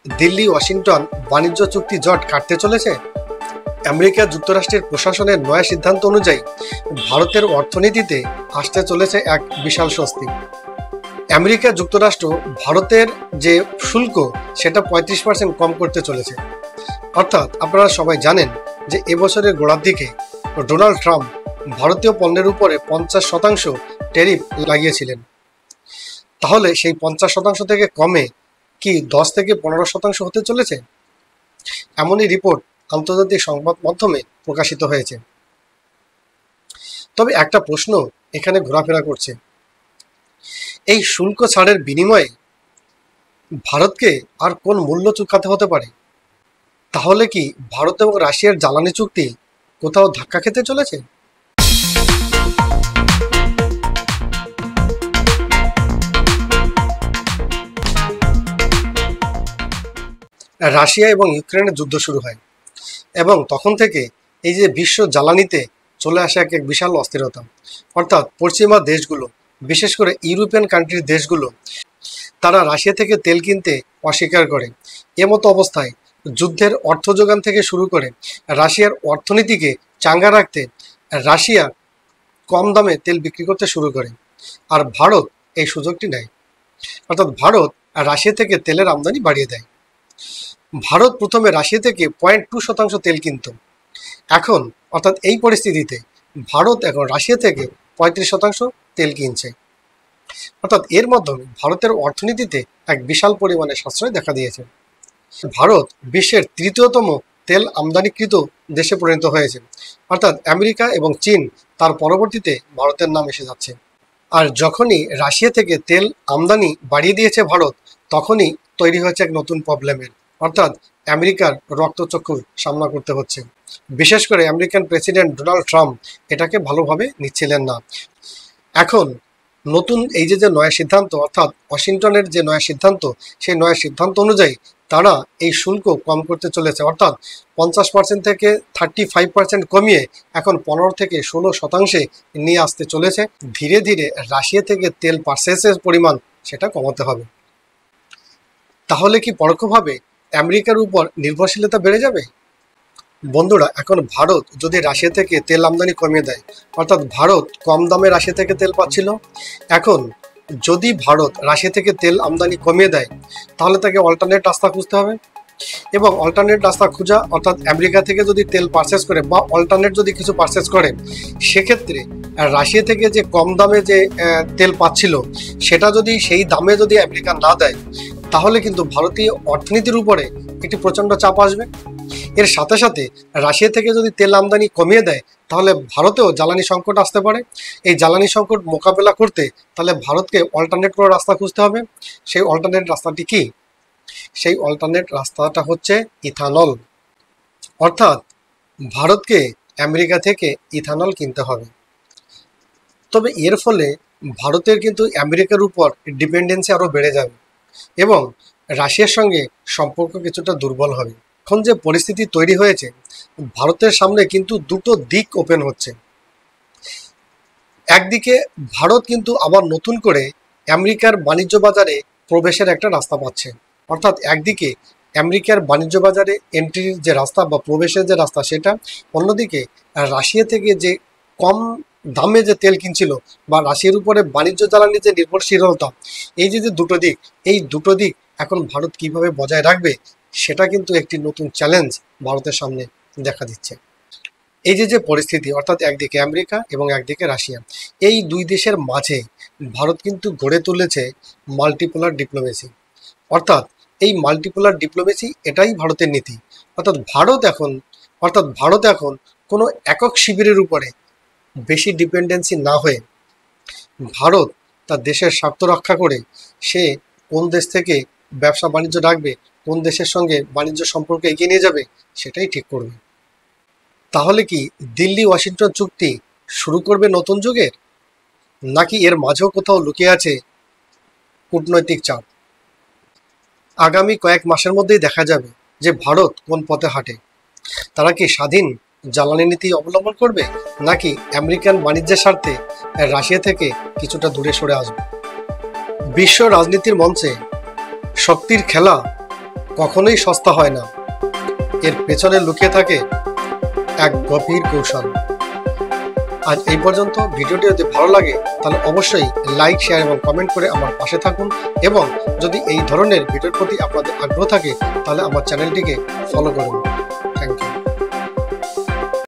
Delhi Washington বাণিজ্য চুক্তি জট কাটতে চলেছে। আমেরিকা যুক্তরাষ্ট্রের প্রশাসনের নয়া সিদ্ধান্ত অনুযায়ী ভারতের অর্থনীতিতে আসতে চলেছে এক বিশাল স্বস্তি। আমেরিকা যুক্তরাষ্ট্র ভারতের যে শুল্ক সেটা 35% কম করতে চলেছে। অর্থাৎ আপনারা সবাই জানেন যে এবছরের গোড়ার দিকে ডোনাল্ড ট্রাম্প ভারতীয় পণ্যের উপরে 50% ট্যারিফ লাগিয়েছিলেন। তাহলে সেই 50% থেকে কমে কি 10 থেকে 15% হতে চলেছে, এমনই রিপোর্ট আন্তর্জাতিক সংবাদ মাধ্যমে প্রকাশিত হয়েছে। তবে একটা প্রশ্ন এখানে ঘোরাফেরা করছে, এই শুল্ক ছাড়ের বিনিময়ে ভারতকে আর কোন মূল্য চুকাতে হতে পারে? তাহলে কি ভারত এবং রাশিয়ার জ্বালানি চুক্তি কোথাও ধাক্কা খেতে চলেছে? রাশিয়া এবং ইউক্রেনের যুদ্ধ শুরু হয় এবং তখন থেকে এই যে বিশ্ব জ্বালানিতে চলে আসে এক বিশাল অস্থিরতা। অর্থাৎ পশ্চিমা দেশগুলো, বিশেষ করে ইউরোপিয়ান কান্ট্রির দেশগুলো, তারা রাশিয়া থেকে তেল কিনতে অস্বীকার করে। এমতো অবস্থায় যুদ্ধের অর্থ যোগান থেকে শুরু করে রাশিয়ার অর্থনীতিকে চাঙ্গা রাখতে রাশিয়া কম দামে তেল বিক্রি করতে শুরু করে, আর ভারত এই সুযোগটি নেয়। অর্থাৎ ভারত রাশিয়া থেকে তেলের আমদানি বাড়িয়ে দেয়। ভারত প্রথমে রাশিয়া থেকে 0.2% তেল কিনত। এখন অর্থাৎ এই পরিস্থিতিতে ভারত এখন রাশিয়া থেকে 35% তেল কিনছে। অর্থাৎ এর মাধ্যমে ভারতের অর্থনীতিতে এক বিশাল পরিমাণে সাশ্রয় দেখা দিয়েছে। ভারত বিশ্বের তৃতীয়তম তেল আমদানিকৃত দেশে পরিণত হয়েছে। অর্থাৎ আমেরিকা এবং চীন তার পরবর্তীতে ভারতের নাম এসে যাচ্ছে। আর যখনই রাশিয়া থেকে তেল আমদানি বাড়িয়ে দিয়েছে ভারত, তখনই তৈরি হয়েছে এক নতুন প্রবলেমের। অর্থাৎ আমেরিকার রক্তচক্ষু সামনা করতে হচ্ছে। বিশেষ করে আমেরিকান প্রেসিডেন্ট ডোনাল্ড ট্রাম্প এটাকে ভালোভাবে নিচ্ছিলেন না। এখন নতুন এই যে নয়া সিদ্ধান্ত, অর্থাৎ ওয়াশিংটনের যে নয়া সিদ্ধান্ত, সেই নয়া সিদ্ধান্ত অনুযায়ী তারা এই শুল্ক কম করতে চলেছে। অর্থাৎ 50% থেকে 35% কমিয়ে এখন 15 থেকে 16% নিয়ে আসতে চলেছে। ধীরে ধীরে রাশিয়া থেকে তেল পারচেসের পরিমাণ সেটা কমাতে হবে। তাহলে কি পরোক্ষভাবে আমেরিকার উপর নির্ভরশীলতা বেড়ে যাবে? বন্ধুরা, এখন ভারত যদি রাশিয়া থেকে তেল আমদানি কমিয়ে দেয়, অর্থাৎ ভারত কম দামে রাশিয়া থেকে তেল পাচ্ছিল, এখন যদি ভারত রাশিয়া থেকে তেল আমদানি কমিয়ে দেয়, তাহলে তাকে অল্টারনেট রাস্তা খুঁজতে হবে। এবং অল্টারনেট রাস্তা খোঁজা অর্থাৎ আমেরিকা থেকে যদি তেল পারচেস করে বা অল্টারনেট যদি কিছু পারচেস করে, সেক্ষেত্রে রাশিয়া থেকে যে কম দামে যে তেল পাচ্ছিল, সেটা যদি সেই দামে যদি আমেরিকা না দেয়, তাহলে কিন্তু ভারতীয় অর্থনীতির উপরে একটি প্রচণ্ড চাপ আসবে। এর সাথে সাথে রাশিয়া থেকে যদি তেল আমদানি কমিয়ে দেয়, তাহলে ভারতেও জ্বালানি সংকট আসতে পারে। এই জ্বালানি সংকট মোকাবেলা করতে তাহলে ভারতকে অল্টারনেট কোনো রাস্তা খুঁজতে হবে। সেই অল্টারনেট রাস্তাটি কি? সেই অল্টারনেট রাস্তাটা হচ্ছে ইথানল। অর্থাৎ ভারতকে আমেরিকা থেকে ইথানল কিনতে হবে। তবে এর ফলে ভারতের কিন্তু আমেরিকার উপর ডিপেন্ডেন্সি আরও বেড়ে যাবে এবং রাশিয়ার সঙ্গে সম্পর্ক কিছুটা দুর্বল হবে। এখন যে পরিস্থিতি তৈরি হয়েছে, ভারতের সামনে কিন্তু দুটো দিক ওপেন হচ্ছে। একদিকে ভারত কিন্তু আবার নতুন করে আমেরিকার বাণিজ্য বাজারে প্রবেশের একটা রাস্তা পাচ্ছে। অর্থাৎ একদিকে আমেরিকার বাণিজ্য বাজারে এন্ট্রির যে রাস্তা বা প্রবেশের যে রাস্তা সেটা, অন্যদিকে রাশিয়া থেকে যে কম দামে যে তেল কিনছিল বা রাশিয়ার উপরে বাণিজ্য জ্বালানির যে নির্ভরশীলতা, এই যে দুটো দিক, এই দুটো দিক এখন ভারত কিভাবে বজায় রাখবে, সেটা কিন্তু একটি নতুন চ্যালেঞ্জ ভারতের সামনে দেখা দিচ্ছে। এই যে পরিস্থিতি, অর্থাৎ একদিকে আমেরিকা এবং একদিকে রাশিয়া, এই দুই দেশের মাঝে ভারত কিন্তু গড়ে তুলেছে মাল্টিপোলার ডিপ্লোমেসি। অর্থাৎ এই মাল্টিপোলার ডিপ্লোমেসি এটাই ভারতের নীতি। অর্থাৎ ভারত এখন কোনো একক শিবিরের উপরে বেশি ডিপেন্ডেন্সি না হয়ে ভারত তার দেশের স্বার্থ রক্ষা করে সে কোন দেশ থেকে ব্যবসা বাণিজ্য রাখবে, কোন দেশের সঙ্গে বাণিজ্য সম্পর্ক এগিয়ে নিয়ে যাবে, সেটাই ঠিক করবে। তাহলে কি দিল্লি ওয়াশিংটন চুক্তি শুরু করবে নতুন যুগের, নাকি এর মাঝেও কোথাও লুকিয়ে আছে কূটনৈতিক চাপ? আগামী কয়েক মাসের মধ্যেই দেখা যাবে যে ভারত কোন পথে হাঁটে। তারা কি স্বাধীন জ্বালানি নীতি অবলম্বন করবে, নাকি আমেরিকান বাণিজ্যের স্বার্থে রাশিয়া থেকে কিছুটা দূরে সরে আসবে? বিশ্ব রাজনীতির মঞ্চে শক্তির খেলা কখনোই সস্তা হয় না, এর পেছনে লুকিয়ে থাকে এক গভীর কৌশল। আজ এই পর্যন্ত। ভিডিওটি যদি ভালো লাগে তাহলে অবশ্যই লাইক, শেয়ার এবং কমেন্ট করে আমার পাশে থাকুন, এবং যদি এই ধরনের ভিডিওর প্রতি আপনাদের আগ্রহ থাকে তাহলে আমার চ্যানেলটিকে ফলো করুন। Thank you.